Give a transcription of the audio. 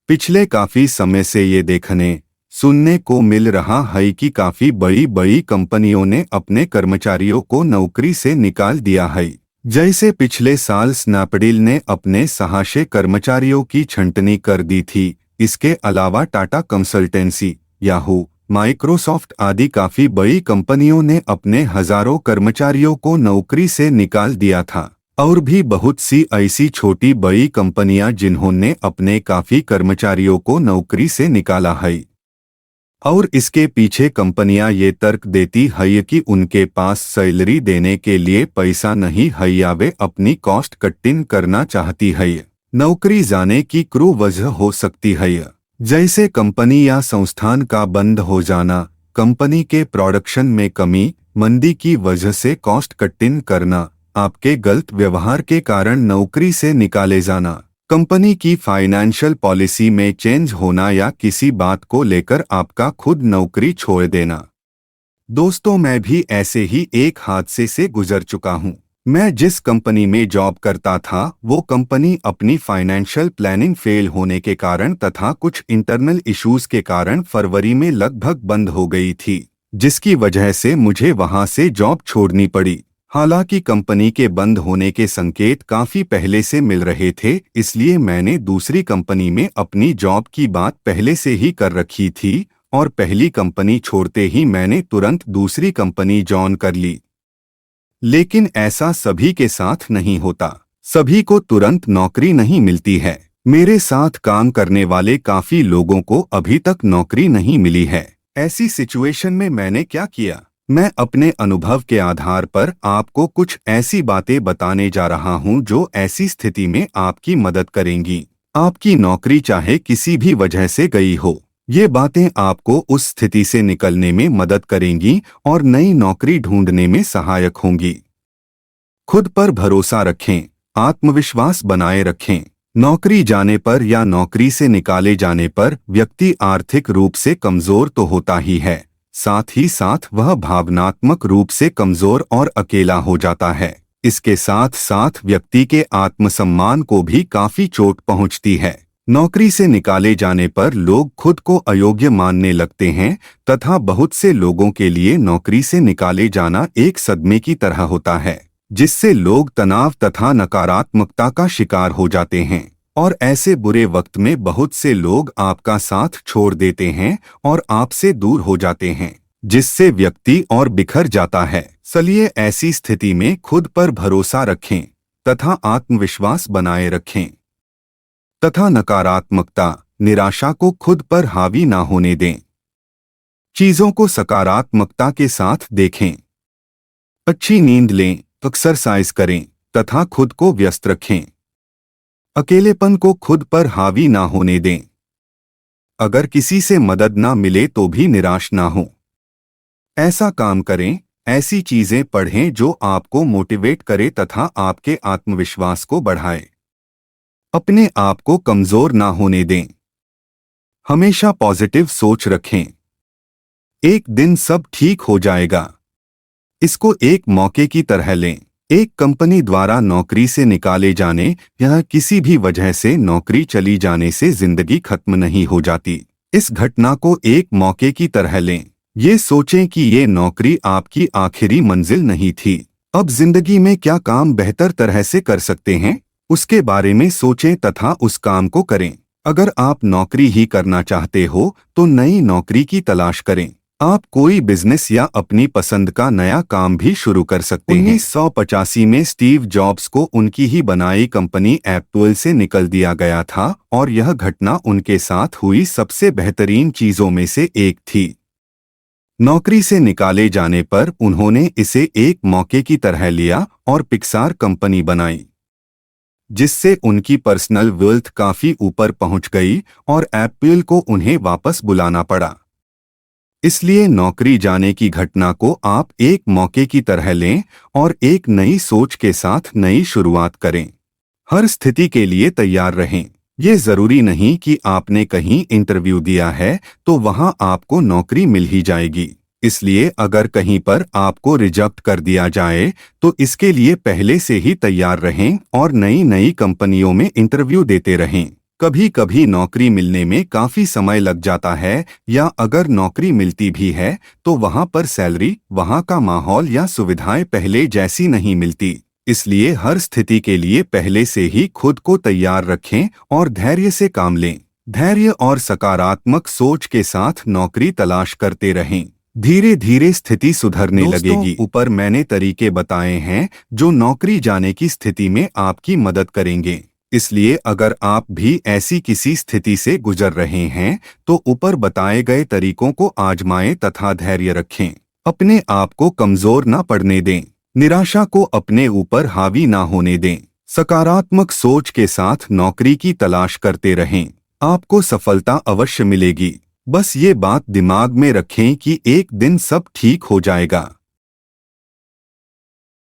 पिछले काफी समय से ये देखने सुनने को मिल रहा है कि काफी बड़ी बड़ी कंपनियों ने अपने कर्मचारियों को नौकरी से निकाल दिया है। जैसे पिछले साल स्नैपडील ने अपने 600 कर्मचारियों की छंटनी कर दी थी। इसके अलावा टाटा कंसल्टेंसी, याहू, माइक्रोसॉफ्ट आदि काफी बड़ी कंपनियों ने अपने हजारों कर्मचारियों को नौकरी से निकाल दिया था। और भी बहुत सी ऐसी छोटी बड़ी कंपनियां जिन्होंने अपने काफी कर्मचारियों को नौकरी से निकाला है। और इसके पीछे कंपनियां ये तर्क देती है कि उनके पास सैलरी देने के लिए पैसा नहीं है या वे अपनी कॉस्ट कटिंग करना चाहती है। नौकरी जाने की क्रू वजह हो सकती है, जैसे कंपनी या संस्थान का बंद हो जाना, कंपनी के प्रोडक्शन में कमी, मंदी की वजह से कॉस्ट कटिंग करना, आपके गलत व्यवहार के कारण नौकरी से निकाले जाना, कंपनी की फाइनेंशियल पॉलिसी में चेंज होना या किसी बात को लेकर आपका खुद नौकरी छोड़ देना। दोस्तों, मैं भी ऐसे ही एक हादसे से गुजर चुका हूं। मैं जिस कंपनी में जॉब करता था वो कंपनी अपनी फाइनेंशियल प्लानिंग फेल होने के कारण तथा कुछ इंटरनल इश्यूज के कारण फरवरी में लगभग बंद हो गई थी, जिसकी वजह से मुझे वहां से जॉब छोड़नी पड़ी। हालांकि कंपनी के बंद होने के संकेत काफी पहले से मिल रहे थे, इसलिए मैंने दूसरी कंपनी में अपनी जॉब की बात पहले से ही कर रखी थी और पहली कंपनी छोड़ते ही मैंने तुरंत दूसरी कंपनी जॉइन कर ली। लेकिन ऐसा सभी के साथ नहीं होता, सभी को तुरंत नौकरी नहीं मिलती है। मेरे साथ काम करने वाले काफी लोगों को अभी तक नौकरी नहीं मिली है। ऐसी सिचुएशन में मैंने क्या किया, मैं अपने अनुभव के आधार पर आपको कुछ ऐसी बातें बताने जा रहा हूं जो ऐसी स्थिति में आपकी मदद करेंगी। आपकी नौकरी चाहे किसी भी वजह से गई हो, ये बातें आपको उस स्थिति से निकलने में मदद करेंगी और नई नौकरी ढूंढने में सहायक होंगी। खुद पर भरोसा रखें, आत्मविश्वास बनाए रखें। नौकरी जाने पर या नौकरी से निकाले जाने पर व्यक्ति आर्थिक रूप से कमजोर तो होता ही है, साथ ही साथ वह भावनात्मक रूप से कमजोर और अकेला हो जाता है। इसके साथ साथ व्यक्ति के आत्मसम्मान को भी काफी चोट पहुंचती है। नौकरी से निकाले जाने पर लोग खुद को अयोग्य मानने लगते हैं तथा बहुत से लोगों के लिए नौकरी से निकाले जाना एक सदमे की तरह होता है, जिससे लोग तनाव तथा नकारात्मकता का शिकार हो जाते हैं। और ऐसे बुरे वक्त में बहुत से लोग आपका साथ छोड़ देते हैं और आपसे दूर हो जाते हैं, जिससे व्यक्ति और बिखर जाता है। चलिए, ऐसी स्थिति में खुद पर भरोसा रखें तथा आत्मविश्वास बनाए रखें तथा नकारात्मकता, निराशा को खुद पर हावी ना होने दें। चीजों को सकारात्मकता के साथ देखें। अच्छी नींद लें, एक्सरसाइज करें तथा खुद को व्यस्त रखें। अकेलेपन को खुद पर हावी ना होने दें। अगर किसी से मदद ना मिले तो भी निराश ना हो। ऐसा काम करें, ऐसी चीजें पढ़ें जो आपको मोटिवेट करे तथा आपके आत्मविश्वास को बढ़ाए। अपने आप को कमजोर ना होने दें। हमेशा पॉजिटिव सोच रखें। एक दिन सब ठीक हो जाएगा। इसको एक मौके की तरह लें। एक कंपनी द्वारा नौकरी से निकाले जाने या किसी भी वजह से नौकरी चली जाने से जिंदगी खत्म नहीं हो जाती। इस घटना को एक मौके की तरह लें। ये सोचें कि ये नौकरी आपकी आखिरी मंजिल नहीं थी। अब जिंदगी में क्या काम बेहतर तरह से कर सकते हैं, उसके बारे में सोचें तथा उस काम को करें। अगर आप नौकरी ही करना चाहते हो तो नई नौकरी की तलाश करें। आप कोई बिजनेस या अपनी पसंद का नया काम भी शुरू कर सकते हैं। 1985 में स्टीव जॉब्स को उनकी ही बनाई कंपनी एप्पल से निकल दिया गया था और यह घटना उनके साथ हुई सबसे बेहतरीन चीजों में से एक थी। नौकरी से निकाले जाने पर उन्होंने इसे एक मौके की तरह लिया और पिक्सार कंपनी बनाई, जिससे उनकी पर्सनल वेल्थ काफी ऊपर पहुंच गई और एप्पल को उन्हें वापस बुलाना पड़ा। इसलिए नौकरी जाने की घटना को आप एक मौके की तरह लें और एक नई सोच के साथ नई शुरुआत करें। हर स्थिति के लिए तैयार रहें। ये जरूरी नहीं कि आपने कहीं इंटरव्यू दिया है तो वहां आपको नौकरी मिल ही जाएगी। इसलिए अगर कहीं पर आपको रिजेक्ट कर दिया जाए तो इसके लिए पहले से ही तैयार रहें और नई नई कंपनियों में इंटरव्यू देते रहें। कभी कभी नौकरी मिलने में काफी समय लग जाता है, या अगर नौकरी मिलती भी है तो वहां पर सैलरी, वहां का माहौल या सुविधाएं पहले जैसी नहीं मिलती। इसलिए हर स्थिति के लिए पहले से ही खुद को तैयार रखें और धैर्य से काम लें। धैर्य और सकारात्मक सोच के साथ नौकरी तलाश करते रहें। धीरे धीरे स्थिति सुधरने लगेगी। ऊपर मैंने तरीके बताए हैं जो नौकरी जाने की स्थिति में आपकी मदद करेंगे। इसलिए अगर आप भी ऐसी किसी स्थिति से गुजर रहे हैं तो ऊपर बताए गए तरीकों को आजमाएं तथा धैर्य रखें। अपने आप को कमजोर न पड़ने दें। निराशा को अपने ऊपर हावी ना होने दें। सकारात्मक सोच के साथ नौकरी की तलाश करते रहें। आपको सफलता अवश्य मिलेगी। बस ये बात दिमाग में रखें कि एक दिन सब ठीक हो जाएगा।